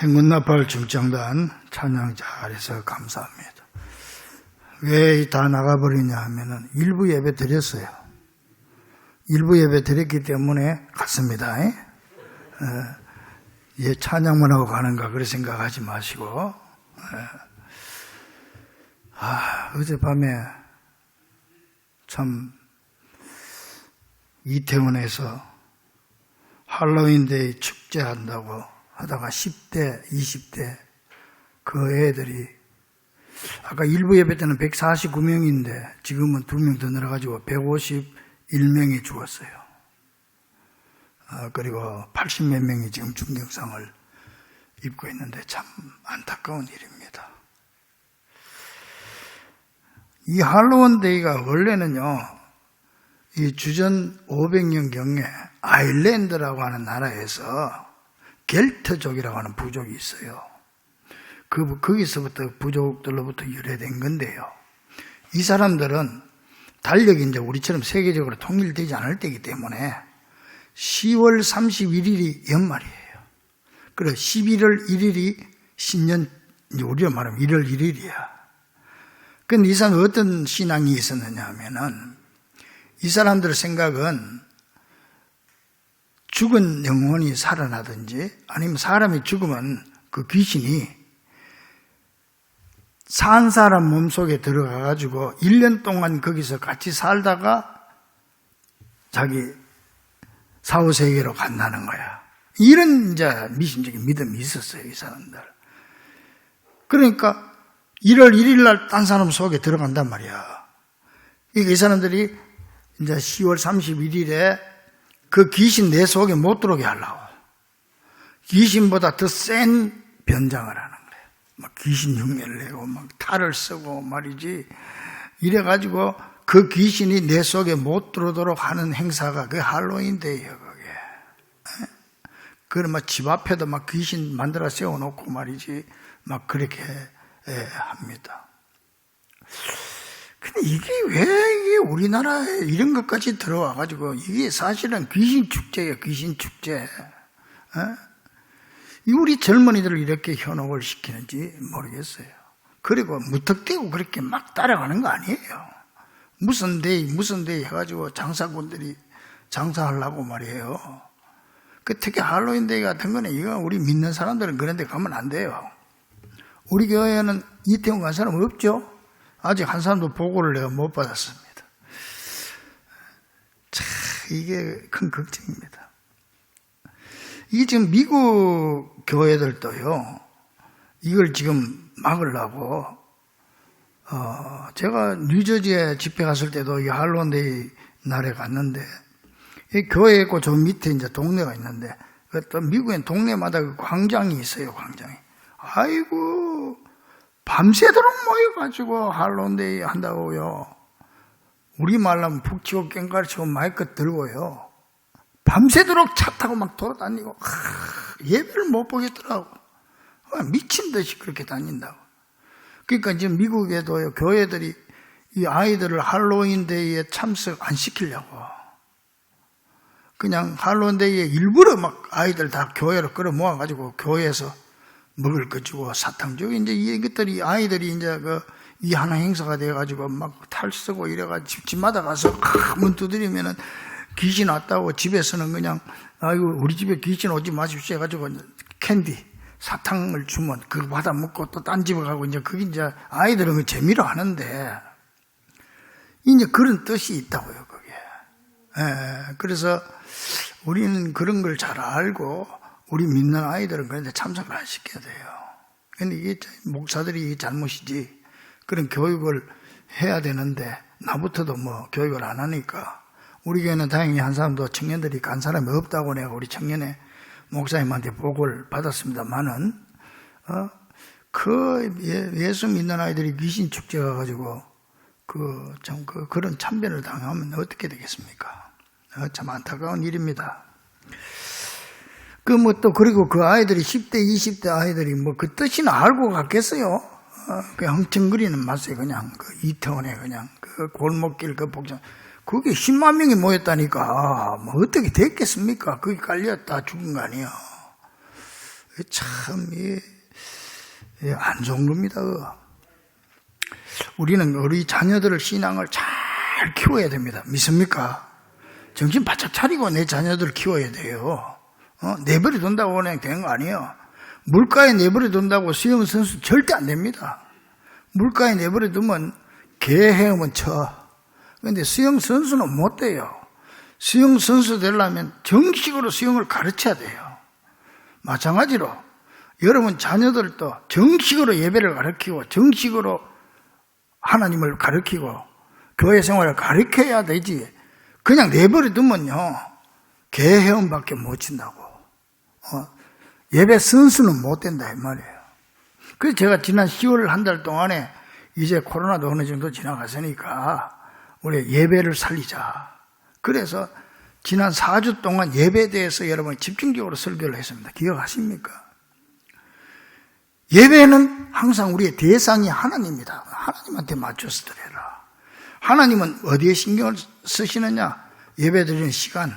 행군나팔 중정단 찬양 잘해서 감사합니다. 왜 다 나가버리냐 하면은 일부 예배 드렸어요. 일부 예배 드렸기 때문에 갔습니다. 예, 찬양만 하고 가는가 그렇게 생각하지 마시고. 어젯밤에 참 이태원에서 할로윈데이 축제한다고 하다가 10대, 20대 그 애들이 아까 일부 예배 때는 149명인데 지금은 2명 더 늘어가지고 151명이 죽었어요. 그리고 80몇 명이 지금 중경상을 입고 있는데 참 안타까운 일입니다. 이 할로윈데이가 원래는요, 이 주전 500년경에 아일랜드라고 하는 나라에서 겔트족이라고 하는 부족이 있어요. 거기서부터 부족들로부터 유래된 건데요. 이 사람들은 달력이 이제 우리처럼 세계적으로 통일되지 않을 때이기 때문에 10월 31일이 연말이에요. 그래서 11월 1일이 신년, 우리로 말하면 1월 1일이야. 근데 이 사람은 어떤 신앙이 있었느냐 하면은 이 사람들 생각은 죽은 영혼이 살아나든지 아니면 사람이 죽으면 그 귀신이 산 사람 몸속에 들어가가지고 1년 동안 거기서 같이 살다가 자기 사후세계로 간다는 거야. 이런 이제 미신적인 믿음이 있었어요, 이 사람들. 그러니까 1월 1일 날 딴 사람 속에 들어간단 말이야. 이 사람들이 이제 10월 31일에 그 귀신 내 속에 못 들어오게 하려고. 귀신보다 더 센 변장을 하는 거예요. 막 귀신 흉내를 내고 막 탈을 쓰고 말이지. 이래가지고 그 귀신이 내 속에 못 들어오도록 하는 행사가 그게 할로윈데이예요, 그게. 그걸 막 집 앞에도 막 귀신 만들어 세워놓고 말이지. 막 그렇게 합니다. 근데 이게 왜 이게 우리나라에 이런 것까지 들어와가지고 이게 사실은 귀신 축제예요, 귀신 축제. 우리 젊은이들을 이렇게 현혹을 시키는지 모르겠어요. 그리고 무턱대고 그렇게 막 따라가는 거 아니에요. 무슨 데이 해가지고 장사꾼들이 장사하려고 말이에요. 특히 할로윈데이 같은 거는 이거 우리 믿는 사람들은 그런 데 가면 안 돼요. 우리 교회에는 이태원 간 사람 없죠? 아직 한 사람도 보고를 내가 못 받았습니다. 참, 이게 큰 걱정입니다. 이게 지금 미국 교회들도요, 이걸 지금 막으려고, 제가 뉴저지에 집회 갔을 때도 이 할로윈데이 날에 갔는데, 이 교회 있고 저 밑에 이제 동네가 있는데, 또 미국엔 동네마다 그 광장이 있어요, 광장이. 아이고, 밤새도록 모여가지고 할로윈데이 한다고요. 우리말로 하면 북치고 깽가리치고 마이크 들고요. 밤새도록 차 타고 막 돌아다니고 예배를 못 보겠더라고. 미친 듯이 그렇게 다닌다고. 그러니까 지금 미국에도 교회들이 이 아이들을 할로윈데이에 참석 안 시키려고. 그냥 할로윈데이에 일부러 막 아이들 다 교회로 끌어모아가지고 교회에서 먹을 거 주고 사탕 주고 이제 이것들이 아이들이 이제 이 하나 행사가 돼가지고 막 탈 쓰고 이래가지고 집마다 가서 문 두드리면은 귀신 왔다고 집에서는 그냥 아이고 우리 집에 귀신 오지 마십시오 해가지고 캔디 사탕을 주면 그거 받아 먹고 또 딴 집에 가고 이제 그게 이제 아이들은 그 재미로 하는데 이제 그런 뜻이 있다고요, 그게. 그래서 우리는 그런 걸 잘 알고 우리 믿는 아이들은 그런데 참석을 안 시켜야 돼요. 근데 이게 목사들이 잘못이지. 그런 교육을 해야 되는데 나부터도 뭐 교육을 안 하니까 우리 교회는 다행히 한 사람도 청년들이 간 사람이 없다고 내가 우리 청년회 목사님한테 보고를 받았습니다만은 예수 믿는 아이들이 귀신 축제 가가지고 그런 참변을 당하면 어떻게 되겠습니까? 참 안타까운 일입니다. 그리고 그 아이들이 10대, 20대 아이들이 그 뜻이나 알고 갔겠어요? 그냥 헝청거리는 맛에 그냥, 이태원에 그냥, 골목길 복장. 그게 10만 명이 모였다니까, 어떻게 됐겠습니까? 거기 깔려 다 죽은 거 아니에요. 참, 안 좋은 겁니다. 우리는 우리 자녀들을 신앙을 잘 키워야 됩니다. 믿습니까? 정신 바짝 차리고 내 자녀들을 키워야 돼요. 내버려 둔다고 그냥 되는 거 아니에요. 물가에 내버려 둔다고 수영 선수 절대 안 됩니다. 물가에 내버려 두면 개 헤엄은 쳐. 그런데 수영 선수는 못 돼요. 수영 선수 되려면 정식으로 수영을 가르쳐야 돼요. 마찬가지로 여러분 자녀들도 정식으로 예배를 가르치고 정식으로 하나님을 가르치고 교회 생활을 가르쳐야 되지. 그냥 내버려 두면요 개 헤엄밖에 못 친다고. 예배 선수는 못 된다 이 말이에요. 그래서 제가 지난 10월 한 달 동안에 이제 코로나도 어느 정도 지나갔으니까 우리 예배를 살리자. 그래서 지난 4주 동안 예배에 대해서 여러분 집중적으로 설교를 했습니다. 기억하십니까? 예배는 항상 우리의 대상이 하나님입니다. 하나님한테 맞춰서 드려라. 하나님은 어디에 신경을 쓰시느냐? 예배 드리는 시간,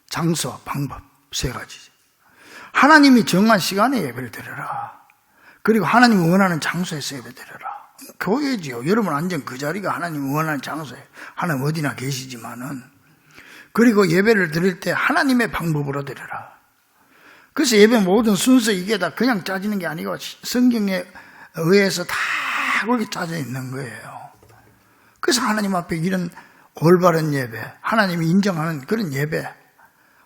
장소, 방법 세 가지. 하나님이 정한 시간에 예배를 드려라. 그리고 하나님이 원하는 장소에서 예배 드려라. 교회지요. 여러분 완전 그 자리가 하나님이 원하는 장소에 하나님 어디나 계시지만은 그리고 예배를 드릴 때 하나님의 방법으로 드려라. 그래서 예배 모든 순서 이게 다 그냥 짜지는 게 아니고 성경에 의해서 다 그렇게 짜져 있는 거예요. 그래서 하나님 앞에 이런 올바른 예배, 하나님이 인정하는 그런 예배,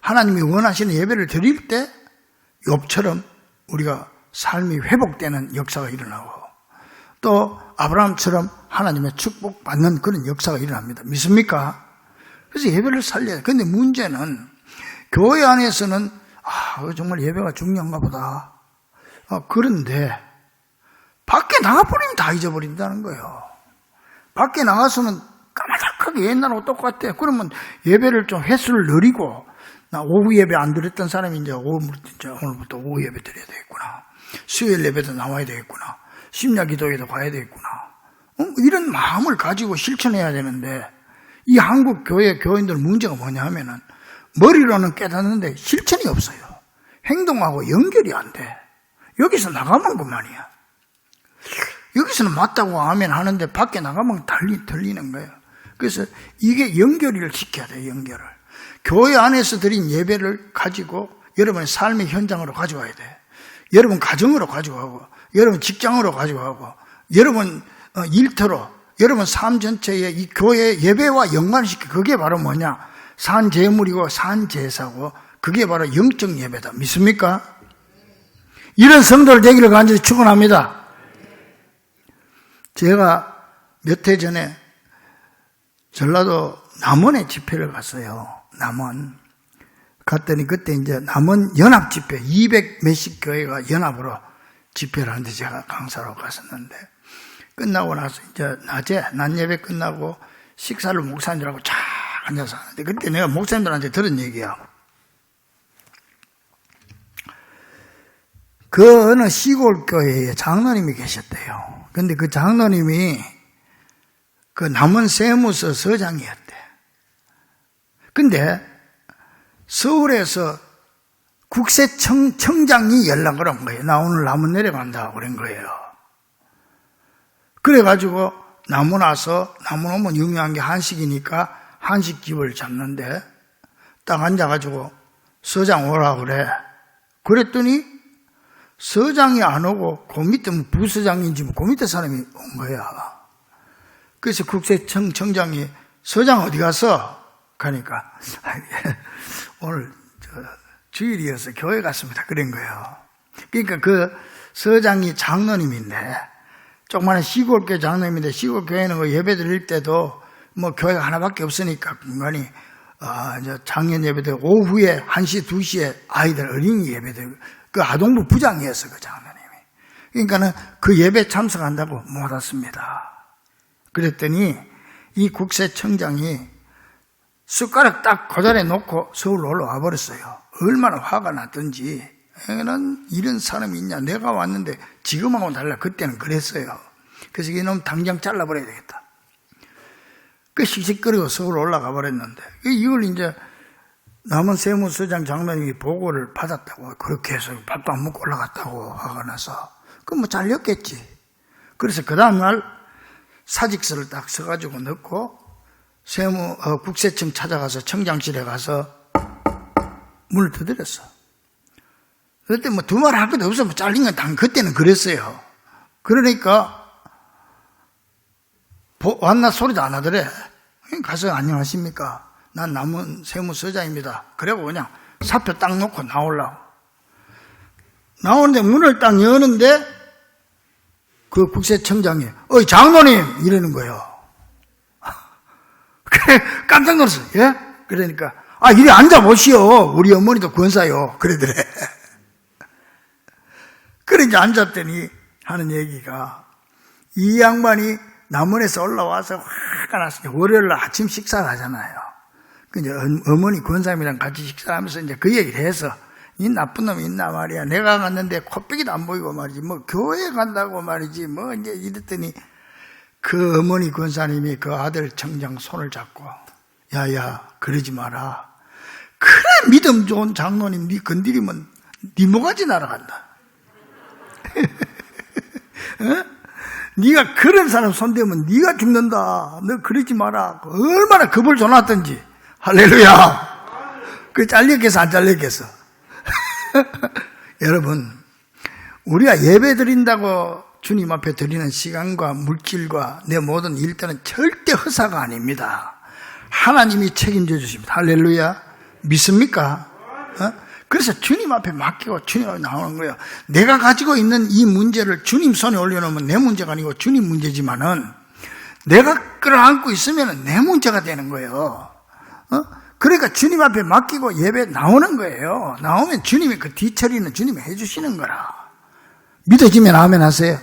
하나님이 원하시는 예배를 드릴 때 욥처럼 우리가 삶이 회복되는 역사가 일어나고 또 아브라함처럼 하나님의 축복받는 그런 역사가 일어납니다. 믿습니까? 그래서 예배를 살려야 돼요. 그런데 문제는 교회 안에서는 정말 예배가 중요한가 보다. 그런데 밖에 나가버리면 다 잊어버린다는 거예요. 밖에 나가서는 까마득하게 옛날하고 똑같아. 그러면 예배를 좀 횟수를 늘리고 나 오후 예배 안 드렸던 사람이 이제 오늘부터 오후 예배 드려야 되겠구나. 수요일 예배도 나와야 되겠구나. 심야 기도회도 가야 되겠구나. 이런 마음을 가지고 실천해야 되는데 이 한국 교회 교인들 문제가 뭐냐 하면은 머리로는 깨닫는데 실천이 없어요. 행동하고 연결이 안 돼. 여기서 나가면 그만이야. 여기서는 맞다고 아멘 하는데 밖에 나가면 들리는 거예요. 그래서 이게 연결을 시켜야 돼요. 연결을. 교회 안에서 드린 예배를 가지고 여러분의 삶의 현장으로 가져와야 돼. 여러분 가정으로 가져가고 여러분 직장으로 가져가고 여러분 일터로 여러분 삶 전체에 이 교회 예배와 연관시켜. 그게 바로 뭐냐? 산제물이고 산제사고 그게 바로 영적 예배다. 믿습니까? 이런 성도를 되기를 간절히 축원합니다. 제가 몇 해 전에 전라도 남원에 집회를 갔어요. 남원. 갔더니 그때 이제 남원 연합 집회 200 몇십 교회가 연합으로 집회를 하는데 제가 강사로 갔었는데 끝나고 나서 이제 낮 예배 끝나고 식사를 목사님들하고 쫙 앉아서 하는데 그때 내가 목사님들한테 들은 얘기야. 그 어느 시골 교회에 장로님이 계셨대요. 근데 그 장로님이 그 남원 세무서 서장이었대. 근데 서울에서 국세청장이 연락을 한 거예요. 나 오늘 남원 내려간다고 그런 거예요. 그래가지고 남원 와서 남원 오면 유명한 게 한식이니까 한식집을 잡는데 딱 앉아가지고 서장 오라고 그래. 그랬더니 서장이 안 오고 그 밑에 뭐 부서장인지 뭐 그 밑에 사람이 온 거야. 그래서 국세청장이 서장 어디 갔어? 가니까 오늘 주일이어서 교회 갔습니다. 그런 거예요. 그러니까 그 서장이 장로님인데 조그마한 시골교회 장로님인데 시골교회는 그 예배 드릴 때도 뭐 교회가 하나밖에 없으니까 중간에 이제 장년 예배들 오후에 1시, 2시에 아이들 어린이 예배들 그 아동부 부장이었어 그 장로님이. 그러니까는 그 예배 참석한다고 못 왔습니다. 그랬더니 이 국세청장이 숟가락 딱 그 자리에 놓고 서울로 올라와 버렸어요. 얼마나 화가 났던지. 이런 사람이 있냐. 내가 왔는데 지금하고는 달라. 그때는 그랬어요. 그래서 이놈 당장 잘라버려야 되겠다. 그 씩씩거리고 서울 올라가 버렸는데 이걸 이제 남은 세무서장 장로님이 보고를 받았다고, 그렇게 해서 밥도 안 먹고 올라갔다고 하고 나서, 그럼 뭐 잘렸겠지. 그래서 그 다음날 사직서를 딱 써가지고 넣고, 국세청 찾아가서 청장실에 가서 문을 두드렸어. 그때 뭐 두말 할 것도 없어. 뭐 잘린 건 당 그때는 그랬어요. 그러니까 왔나 소리도 안 하더래. 가서 안녕하십니까? 난 남은 세무서장입니다. 그리고 그냥 사표 딱 놓고 나오려고. 나오는데 문을 딱 여는데 그 국세청장이 어이 장로님 이러는 거예요. 그래 깜짝 놀랐어. 예? 그러니까 이리 앉아보시오. 우리 어머니도 권사요. 그러더래. 그래 이제 앉았더니 하는 얘기가 이 양반이 남원에서 올라와서 화가 났어요. 월요일날 아침 식사를 하잖아요. 이제 어머니 권사님이랑 같이 식사를 하면서 이제 그 얘기를 해서 이 나쁜 놈이 있나 말이야. 내가 갔는데 코빼기도 안 보이고 말이지. 뭐 교회 간다고 말이지. 뭐 이제 이랬더니 그 어머니 권사님이 그 아들 청장 손을 잡고 야야 그러지 마라. 그래 믿음 좋은 장로님 네 건드리면 네 모가지 날아간다. 어? 네가 그런 사람 손대면 네가 죽는다. 너 그러지 마라. 얼마나 겁을 줘놨던지. 할렐루야. 그 잘렸겠어 안 잘렸겠어. 여러분 우리가 예배 드린다고 주님 앞에 드리는 시간과 물질과 내 모든 일들은 절대 허사가 아닙니다. 하나님이 책임져 주십니다. 할렐루야. 믿습니까? 그래서 주님 앞에 맡기고 주님 앞에 나오는 거예요. 내가 가지고 있는 이 문제를 주님 손에 올려놓으면 내 문제가 아니고 주님 문제지만은 내가 끌어안고 있으면 내 문제가 되는 거예요. 그러니까 주님 앞에 맡기고 예배 나오는 거예요. 나오면 주님이 그 뒤처리는 주님이 해주시는 거라. 믿어지면 아멘 하세요.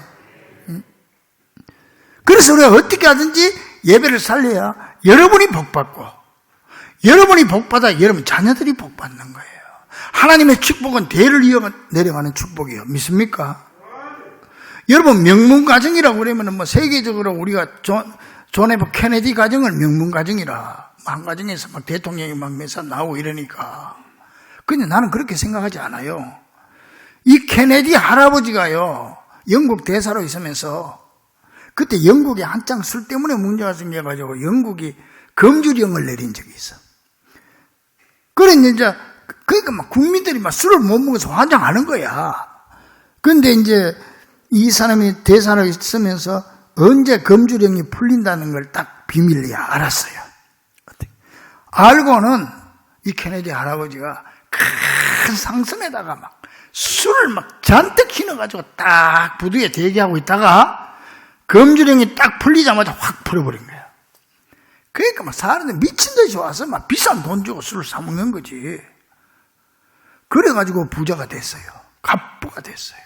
그래서 우리가 어떻게 하든지 예배를 살려야 여러분이 복받고 여러분이 복받아 여러분 자녀들이 복받는 거예요. 하나님의 축복은 대를 이어 내려가는 축복이에요. 믿습니까? 여러분 명문가정이라고 그러면 뭐 세계적으로 우리가 존 F 케네디 가정을 명문가정이라 한 가정에서 막 대통령이 막 몇 살 나오고 이러니까. 근데 나는 그렇게 생각하지 않아요. 이 케네디 할아버지가요 영국 대사로 있으면서 그때 영국에 한창 술 때문에 문제가 생겨가지고 영국이 금주령을 내린 적이 있어. 그래 이제 그러니까 막 국민들이 막 술을 못 먹어서 환장하는 거야. 그런데 이제 이 사람이 대사로 있으면서 언제 금주령이 풀린다는 걸 딱 비밀리에 알았어요. 알고는 이 케네디 할아버지가 큰 상선에다가 막 술을 막 잔뜩 희넣어가지고 딱 부두에 대기하고 있다가 금주령이 딱 풀리자마자 확 풀어버린 거야. 그러니까 막 사람들 미친 듯이 와서 막 비싼 돈 주고 술을 사먹는 거지. 그래가지고 부자가 됐어요. 갑부가 됐어요.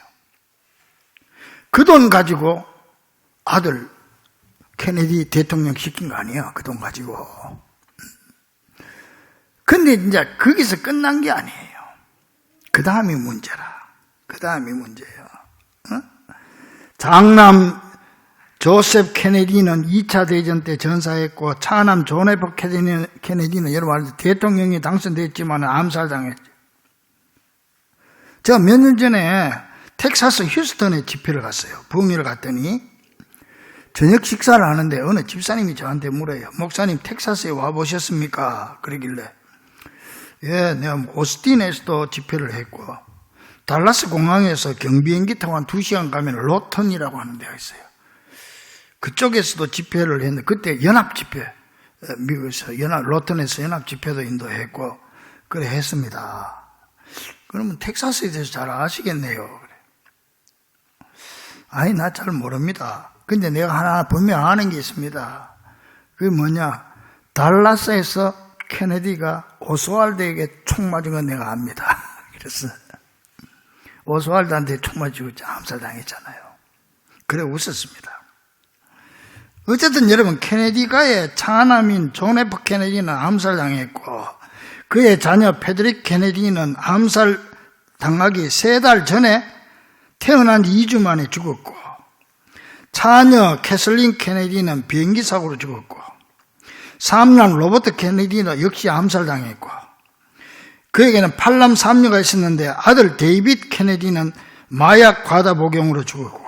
그 돈 가지고 아들 케네디 대통령 시킨 거 아니에요. 그 돈 가지고. 근데 이제 거기서 끝난 게 아니에요. 그 다음이 문제라. 그 다음이 문제예요. 장남 조셉 케네디는 2차 대전 때 전사했고 차남 존 F 케네디는 여러분 알죠? 대통령이 당선됐지만 암살당했죠. 제가 몇 년 전에 텍사스 휴스턴에 집회를 갔어요. 부흥회를 갔더니 저녁 식사를 하는데 어느 집사님이 저한테 물어요. 목사님 텍사스에 와보셨습니까? 그러길래 예, 내가 오스틴에서도 집회를 했고 달라스 공항에서 경비행기 타고 한 2시간 가면 로턴이라고 하는 데가 있어요. 그쪽에서도 집회를 했는데 그때 연합집회 미국에서 로턴에서 연합집회도 인도했고 그래 했습니다. 그러면 텍사스에 대해서 잘 아시겠네요. 그래. 아니 나 잘 모릅니다. 근데 내가 하나 분명 아는 게 있습니다. 그게 뭐냐, 달라스에서 케네디가 오스왈드에게 총 맞은 건 내가 압니다. 그래서 오스왈드한테 총 맞고 암살당했잖아요. 그래 웃었습니다. 어쨌든 여러분 케네디가의 차남인 존 F 케네디는 암살당했고 그의 자녀 패드릭 케네디는 암살당하기 3달 전에 태어난 지 2주 만에 죽었고 차녀 캐슬린 케네디는 비행기 사고로 죽었고 삼남 로버트 케네디는 역시 암살당했고 그에게는 팔남 3녀가 있었는데 아들 데이빗 케네디는 마약 과다 복용으로 죽었고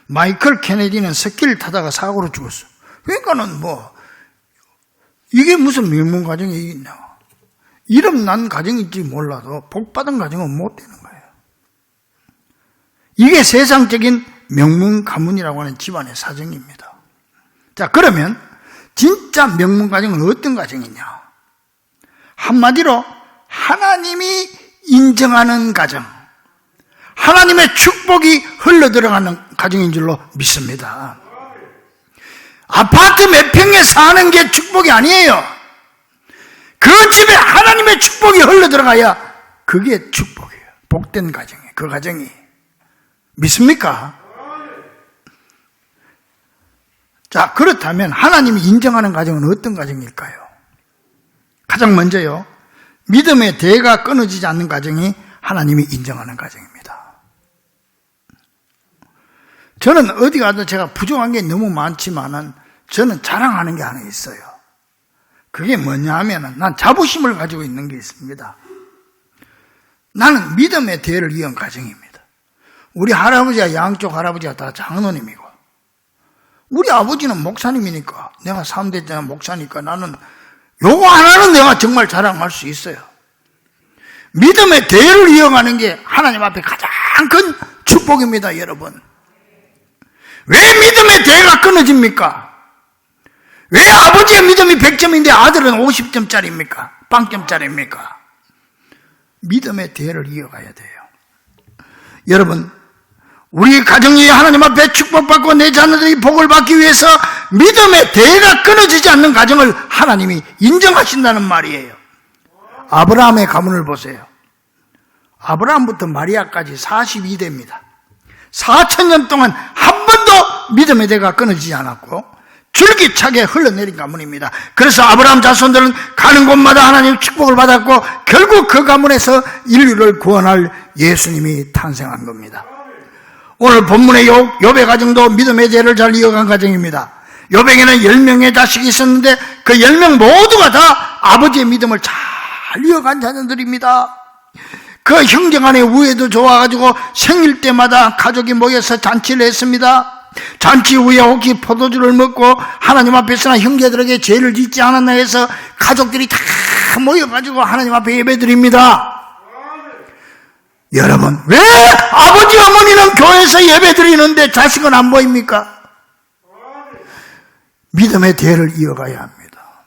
마이클 케네디는 습기를 타다가 사고로 죽었어. 그러니까는 이게 무슨 명문 가정이 있냐. 이름 난 가정인지 몰라도 복받은 가정은 못 되는 거예요. 이게 세상적인 명문 가문이라고 하는 집안의 사정입니다. 자, 그러면 진짜 명문 가정은 어떤 가정이냐? 한마디로 하나님이 인정하는 가정, 하나님의 축복이 흘러들어가는 가정인 줄로 믿습니다. 아파트 몇 평에 사는 게 축복이 아니에요. 그 집에 하나님의 축복이 흘러들어가야 그게 축복이에요. 복된 가정이에요. 그 가정이. 믿습니까? 자, 그렇다면 하나님이 인정하는 가정은 어떤 가정일까요? 가장 먼저요, 믿음의 대가 끊어지지 않는 가정이 하나님이 인정하는 가정입니다. 저는 어디 가도 제가 부족한 게 너무 많지만은 저는 자랑하는 게 하나 있어요. 그게 뭐냐 하면은 난 자부심을 가지고 있는 게 있습니다. 나는 믿음의 대를 이은 가정입니다. 우리 할아버지와 양쪽 할아버지가 다 장로님이고 우리 아버지는 목사님이니까 내가 3대째 목사니까 나는 요거 하나는 내가 정말 자랑할 수 있어요. 믿음의 대를 이어가는 게 하나님 앞에 가장 큰 축복입니다, 여러분. 왜 믿음의 대가 끊어집니까? 왜 아버지의 믿음이 100점인데 아들은 50점짜리입니까? 빵점짜리입니까? 믿음의 대를 이어가야 돼요. 여러분, 우리 가정이 하나님 앞에 축복받고 내 자녀들이 복을 받기 위해서 믿음의 대가 끊어지지 않는 가정을 하나님이 인정하신다는 말이에요. 아브라함의 가문을 보세요. 아브라함부터 마리아까지 42대입니다. 4,000년 동안 한 번도 믿음의 대가 끊어지지 않았고 줄기차게 흘러내린 가문입니다. 그래서 아브라함 자손들은 가는 곳마다 하나님의 축복을 받았고 결국 그 가문에서 인류를 구원할 예수님이 탄생한 겁니다. 오늘 본문의 욥의 가정도 믿음의 대를 잘 이어간 가정입니다. 욥에게는 10명의 자식이 있었는데 그 10명 모두가 다 아버지의 믿음을 잘 이어간 자녀들입니다. 그 형제간의 우애도 좋아가지고 생일 때마다 가족이 모여서 잔치를 했습니다. 잔치 후에 혹시 포도주를 먹고 하나님 앞에서나 형제들에게 죄를 짓지 않았나 해서 가족들이 다 모여가지고 하나님 앞에 예배드립니다. 여러분, 왜 아버지 어머니는 교회에서 예배드리는데 자식은 안 보입니까? 믿음의 대를 이어가야 합니다.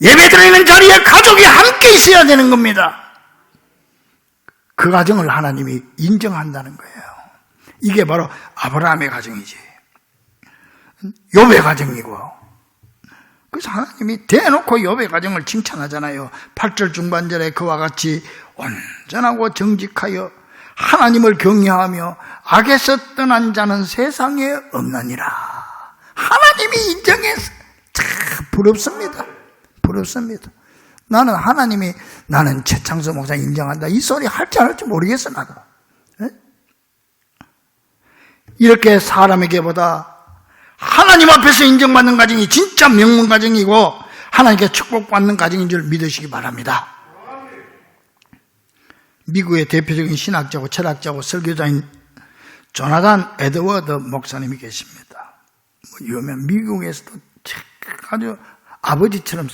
예배드리는 자리에 가족이 함께 있어야 되는 겁니다. 그 가정을 하나님이 인정한다는 거예요. 이게 바로 아브라함의 가정이지, 욥의 가정이고. 그래서 하나님이 대놓고 욥의 가정을 칭찬하잖아요. 8절 중반절에 그와 같이 온전하고 정직하여 하나님을 경외하며 악에서 떠난 자는 세상에 없느니라. 하나님이 인정해서 참 부럽습니다. 부럽습니다. 나는 하나님이 나는 최창수 목사 인정한다 이 소리 할지 안 할지 모르겠어. 나도 이렇게 사람에게보다 하나님 앞에서 인정받는 가정이 진짜 명문 가정이고 하나님께 축복받는 가정인 줄 믿으시기 바랍니다. 미국의 대표적인 신학자고 철학자고 설교자인 조나단 에드워드 목사님이 계십니다. 유명 미국에서도 아주 아버지처럼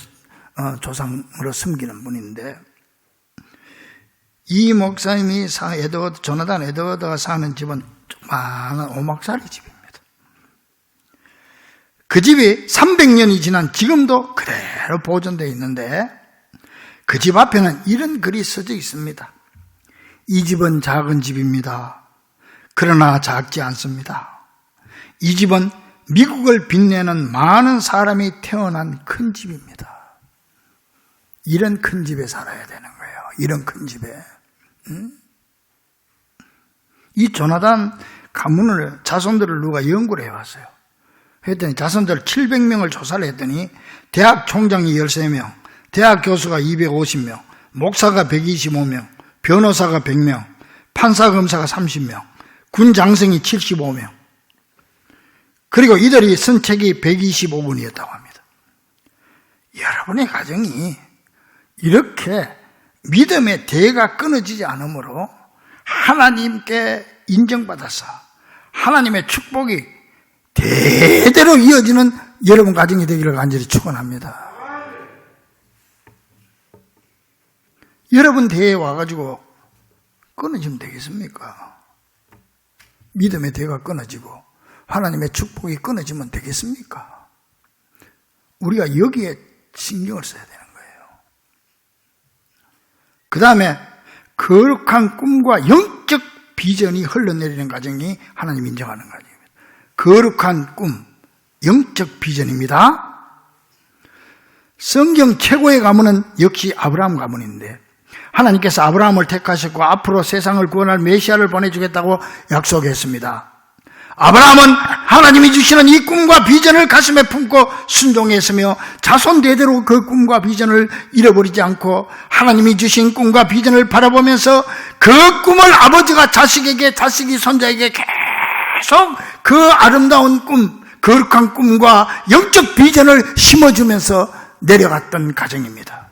조상으로 섬기는 분인데, 이 목사님이 조나단 에드워드가 사는 집은 조그마한 오막살이 집입니다. 그 집이 300년이 지난 지금도 그대로 보존되어 있는데 그 집 앞에는 이런 글이 써져 있습니다. 이 집은 작은 집입니다. 그러나 작지 않습니다. 이 집은 미국을 빛내는 많은 사람이 태어난 큰 집입니다. 이런 큰 집에 살아야 되는 거예요. 이런 큰 집에. 이 조나단 가문을, 자손들을 누가 연구를 해왔어요. 했더니 자손들 700명을 조사를 했더니 대학 총장이 13명, 대학 교수가 250명, 목사가 125명, 변호사가 100명, 판사 검사가 30명, 군 장성이 75명, 그리고 이들이 쓴 책이 125권이었다고 합니다. 여러분의 가정이 이렇게 믿음의 대가 끊어지지 않으므로 하나님께 인정받아서 하나님의 축복이 대대로 이어지는 여러분 가정이 되기를 간절히 축원합니다. 여러분 대에 와가지고 끊어지면 되겠습니까? 믿음의 대가 끊어지고 하나님의 축복이 끊어지면 되겠습니까? 우리가 여기에 신경을 써야 되는 거예요. 그 다음에 거룩한 꿈과 영적 비전이 흘러내리는 과정이 하나님 인정하는 과정입니다. 거룩한 꿈, 영적 비전입니다. 성경 최고의 가문은 역시 아브라함 가문인데 하나님께서 아브라함을 택하셨고 앞으로 세상을 구원할 메시아를 보내주겠다고 약속했습니다. 아브라함은 하나님이 주시는 이 꿈과 비전을 가슴에 품고 순종했으며 자손 대대로 그 꿈과 비전을 잃어버리지 않고 하나님이 주신 꿈과 비전을 바라보면서 그 꿈을 아버지가 자식에게, 자식이 손자에게 계속 그 아름다운 꿈, 거룩한 꿈과 영적 비전을 심어주면서 내려갔던 가정입니다.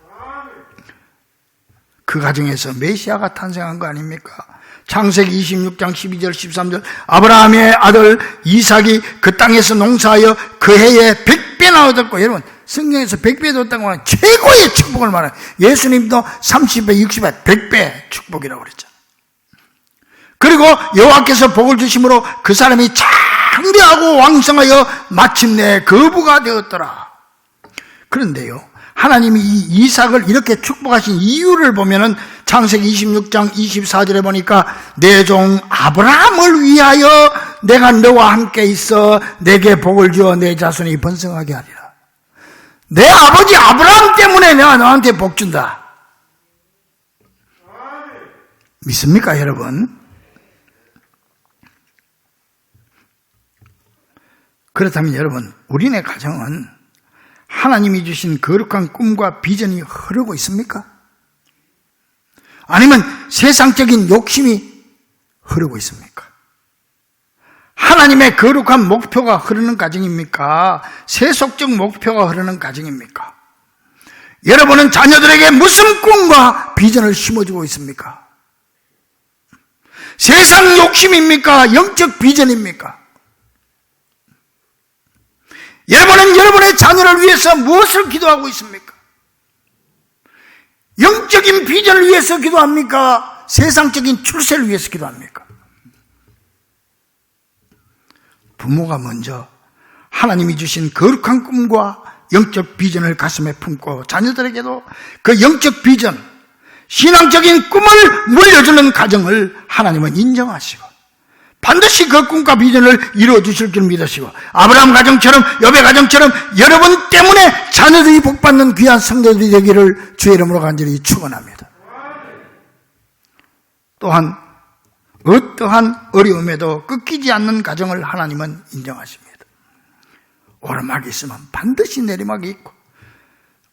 그 가정에서 메시아가 탄생한 거 아닙니까? 창세기 26장 12절 13절 아브라함의 아들 이삭이 그 땅에서 농사하여 그 해에 100배나 얻었고, 여러분 성경에서 100배 얻었다고 하는 최고의 축복을 말해요. 예수님도 30배, 60배, 100배 축복이라고 그랬잖아요. 그리고 여호와께서 복을 주심으로 그 사람이 장대하고 왕성하여 마침내 거부가 되었더라. 그런데요, 하나님이 이 이삭을 이렇게 축복하신 이유를 보면은 창세기 26장 24절에 보니까 내 종 아브라함을 위하여 내가 너와 함께 있어 내게 복을 주어 내 자손이 번성하게 하리라. 내 아버지 아브라함 때문에 내가 너한테 복 준다. 믿습니까, 여러분? 그렇다면 여러분, 우리네 가정은 하나님이 주신 거룩한 꿈과 비전이 흐르고 있습니까? 아니면 세상적인 욕심이 흐르고 있습니까? 하나님의 거룩한 목표가 흐르는 가정입니까? 세속적 목표가 흐르는 가정입니까? 여러분은 자녀들에게 무슨 꿈과 비전을 심어주고 있습니까? 세상 욕심입니까? 영적 비전입니까? 여러분은 여러분의 자녀를 위해서 무엇을 기도하고 있습니까? 영적인 비전을 위해서 기도합니까? 세상적인 출세를 위해서 기도합니까? 부모가 먼저 하나님이 주신 거룩한 꿈과 영적 비전을 가슴에 품고 자녀들에게도 그 영적 비전, 신앙적인 꿈을 물려주는 가정을 하나님은 인정하시고 반드시 그 꿈과 비전을 이루어주실 줄 믿으시고 아브라함 가정처럼 욥의 가정처럼 여러분 때문에 자녀들이 복받는 귀한 성도들이 되기를 주의 이름으로 간절히 축원합니다. 또한 어떠한 어려움에도 꺾이지 않는 가정을 하나님은 인정하십니다. 오르막이 있으면 반드시 내리막이 있고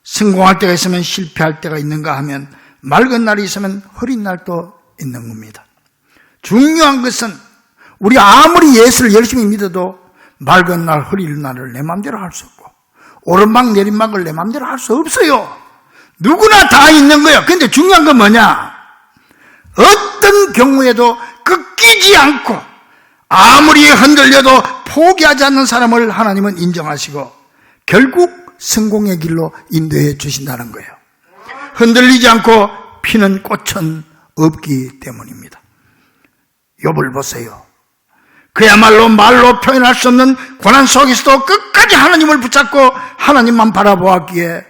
성공할 때가 있으면 실패할 때가 있는가 하면 맑은 날이 있으면 흐린 날도 있는 겁니다. 중요한 것은 우리 아무리 예수를 열심히 믿어도 맑은 날, 흐릴 날을 내 마음대로 할 수 없고 오르막, 내리막을 내 마음대로 할 수 없어요. 누구나 다 있는 거예요. 근데 중요한 건 뭐냐? 어떤 경우에도 꺾이지 않고 아무리 흔들려도 포기하지 않는 사람을 하나님은 인정하시고 결국 성공의 길로 인도해 주신다는 거예요. 흔들리지 않고 피는 꽃은 없기 때문입니다. 욥을 보세요. 그야말로 말로 표현할 수 없는 고난 속에서도 끝까지 하나님을 붙잡고 하나님만 바라보았기에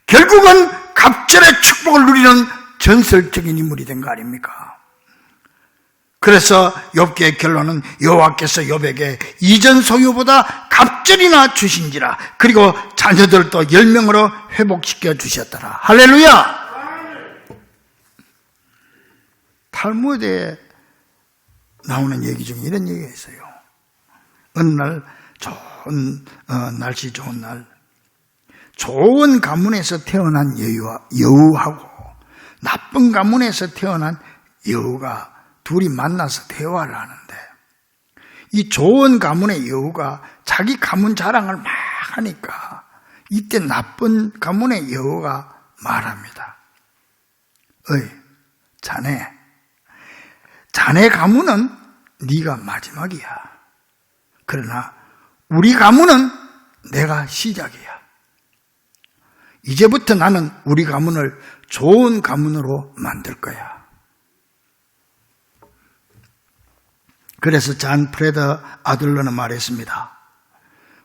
결국은 갑절의 축복을 누리는 전설적인 인물이 된 거 아닙니까? 그래서 욥기의 결론은 여호와께서 욥에게 이전 소유보다 갑절이나 주신지라. 그리고 자녀들도 10명으로 회복시켜 주셨더라. 할렐루야! 탈무드에 나오는 얘기 중에 이런 얘기가 있어요. 어느 날 좋은 날씨 좋은 날 좋은 가문에서 태어난 여우하고 나쁜 가문에서 태어난 여우가 둘이 만나서 대화를 하는데 이 좋은 가문의 여우가 자기 가문 자랑을 막 하니까 이때 나쁜 가문의 여우가 말합니다. 어이 자네 가문은 네가 마지막이야. 그러나 우리 가문은 내가 시작이야. 이제부터 나는 우리 가문을 좋은 가문으로 만들 거야. 그래서 잔 프레더 아들러는 말했습니다.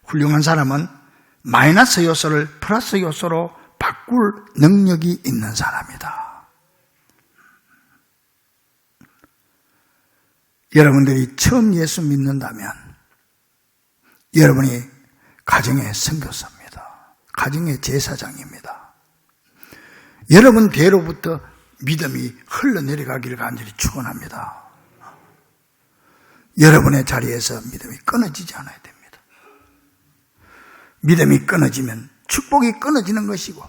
훌륭한 사람은 마이너스 요소를 플러스 요소로 바꿀 능력이 있는 사람이다. 여러분들이 처음 예수 믿는다면 여러분이 가정의 선교사입니다. 가정의 제사장입니다. 여러분 배로부터 믿음이 흘러내려가기를 간절히 축원합니다. 여러분의 자리에서 믿음이 끊어지지 않아야 됩니다. 믿음이 끊어지면 축복이 끊어지는 것이고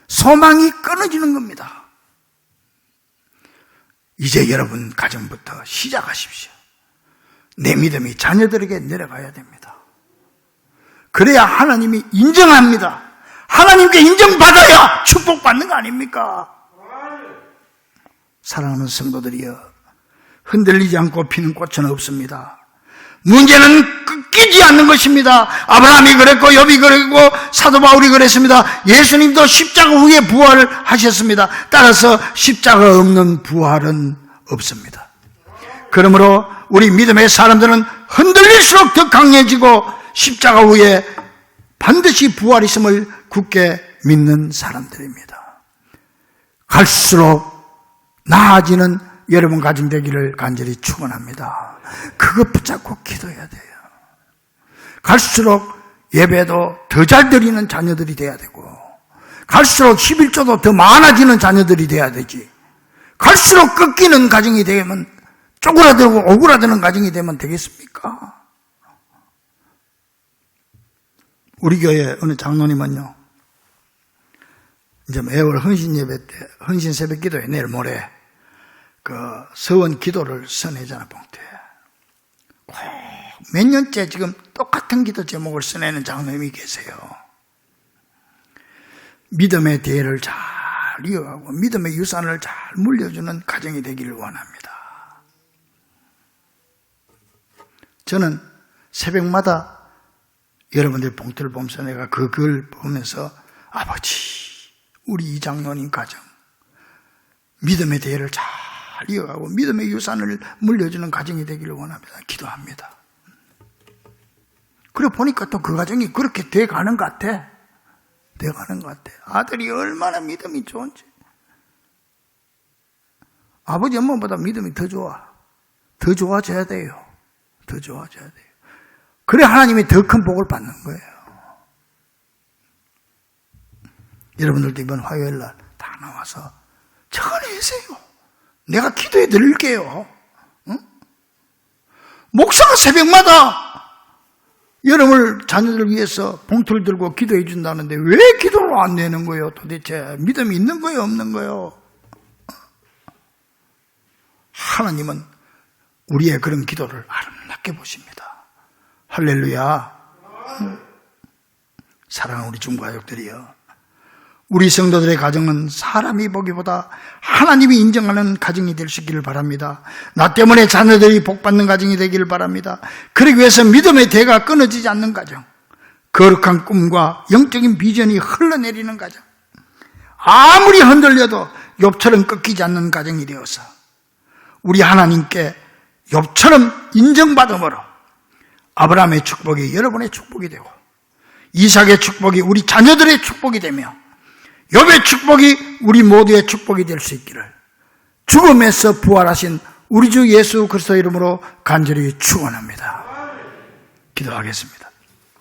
소망이 끊어지는 겁니다. 이제 여러분 가정부터 시작하십시오. 내 믿음이 자녀들에게 내려가야 됩니다. 그래야 하나님이 인정합니다. 하나님께 인정받아야 축복받는 거 아닙니까? 사랑하는 성도들이여, 흔들리지 않고 피는 꽃은 없습니다. 문제는 끊기지 않는 것입니다. 아브라함이 그랬고 욥이 그랬고 사도 바울이 그랬습니다. 예수님도 십자가 후에 부활을 하셨습니다. 따라서 십자가 없는 부활은 없습니다. 그러므로 우리 믿음의 사람들은 흔들릴수록 더 강해지고 십자가 후에 반드시 부활이 있음을 굳게 믿는 사람들입니다. 갈수록 나아지는 여러분 가정 되기를 간절히 축원합니다. 그것 붙잡고 기도해야 돼요. 갈수록 예배도 더 잘 드리는 자녀들이 돼야 되고, 갈수록 11조도 더 많아지는 자녀들이 돼야 되지. 갈수록 꺾이는 가정이 되면, 쪼그라들고 오그라드는 가정이 되면 되겠습니까? 우리 교회 어느 장로님은요, 이제 매월 헌신 예배 때, 헌신 새벽 기도에 내일 모레 그 서원 기도를 써내잖아, 봉투에. 몇 년째 지금 똑같은 기도 제목을 써내는 장로님이 계세요. 믿음의 대회를 잘 이어가고 믿음의 유산을 잘 물려주는 가정이 되기를 원합니다. 저는 새벽마다 여러분들 봉투를 보면서 내가 그 글 보면서 아버지, 우리 이 장로님 가정 믿음의 대회를 잘 이어가고 믿음의 유산을 물려주는 가정이 되기를 원합니다. 기도합니다. 그래 보니까 또 그 가정이 그렇게 돼가는 것 같아. 돼가는 것 같아. 아들이 얼마나 믿음이 좋은지. 아버지 엄마보다 믿음이 더 좋아. 더 좋아져야 돼요. 더 좋아져야 돼요. 그래 하나님이 더 큰 복을 받는 거예요. 여러분들도 이번 화요일 날 다 나와서 전해주세요. 내가 기도해 드릴게요. 응? 목사가 새벽마다 여러분 자녀들 위해서 봉투를 들고 기도해 준다는데 왜 기도를 안 내는 거예요? 도대체 믿음이 있는 거예요? 없는 거예요? 하나님은 우리의 그런 기도를 아름답게 보십니다. 할렐루야. 사랑하는 우리 중가족들이여, 우리 성도들의 가정은 사람이 보기보다 하나님이 인정하는 가정이 될 수 있기를 바랍니다. 나 때문에 자녀들이 복받는 가정이 되기를 바랍니다. 그러기 위해서 믿음의 대가 끊어지지 않는 가정, 거룩한 꿈과 영적인 비전이 흘러내리는 가정, 아무리 흔들려도 욥처럼 꺾이지 않는 가정이 되어서 우리 하나님께 욥처럼 인정받음으로 아브라함의 축복이 여러분의 축복이 되고, 이삭의 축복이 우리 자녀들의 축복이 되며, 욥의 축복이 우리 모두의 축복이 될 수 있기를 죽음에서 부활하신 우리 주 예수 그리스도 이름으로 간절히 축원합니다. 기도하겠습니다.